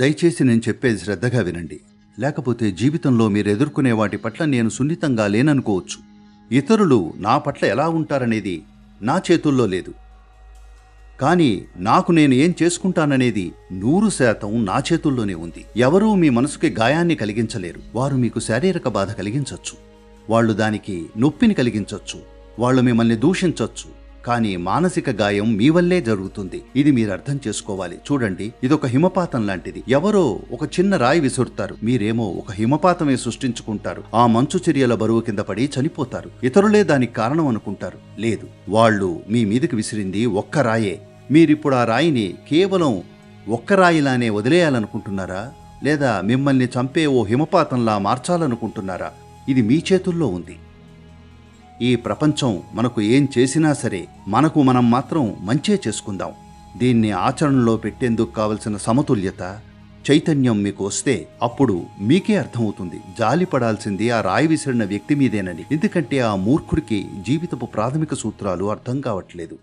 దయచేసి నేను చెప్పేది శ్రద్ధగా వినండి. లేకపోతే జీవితంలో మీరు ఎదుర్కొనే వాటి పట్ల నేను సున్నితంగా లేననుకోవచ్చు. ఇతరులు నా పట్ల ఎలా ఉంటారనేది నా చేతుల్లో లేదు. కానీ నాకు నేను ఏం చేసుకుంటాననేది 100% నా చేతుల్లోనే ఉంది. ఎవరూ మీ మనసుకి గాయాన్ని కలిగించలేరు. వారు మీకు శారీరక బాధ కలిగించొచ్చు, వాళ్ళు దానికి నొప్పిని కలిగించొచ్చు, వాళ్ళు మిమ్మల్ని దూషించొచ్చు. కానీ మానసిక గాయం మీ వల్లే జరుగుతుంది. ఇది మీరు అర్థం చేసుకోవాలి. చూడండి, ఇదొక హిమపాతం లాంటిది. ఎవరో ఒక చిన్న రాయి విసురుతారు, మీరేమో ఒక హిమపాతమే సృష్టించుకుంటారు. ఆ మంచు చర్యల బరువు కింద పడి చనిపోతారు. ఇతరులే దానికి కారణం అనుకుంటారు. లేదు, వాళ్ళు మీ మీదకి విసిరింది ఒక్క రాయే. మీరిప్పుడు ఆ రాయిని కేవలం ఒక్క రాయిలానే వదిలేయాలనుకుంటున్నారా, లేదా మిమ్మల్ని చంపే ఓ హిమపాతంలా మార్చాలనుకుంటున్నారా? ఇది మీ చేతుల్లో ఉంది. ఈ ప్రపంచం మనకు ఏం చేసినా సరే మనకు మనం మాత్రం మంచే చేసుకుందాం. దీన్ని ఆచరణలో పెట్టేందుకు కావలసిన సమతుల్యత, చైతన్యం మీకు వస్తే అప్పుడు మీకే అర్థమవుతుంది జాలి పడాల్సింది ఆ రాయి విసిరిన వ్యక్తి మీదేనని. ఎందుకంటే ఆ మూర్ఖుడికి జీవితపు ప్రాథమిక సూత్రాలు అర్థం కావట్లేదు.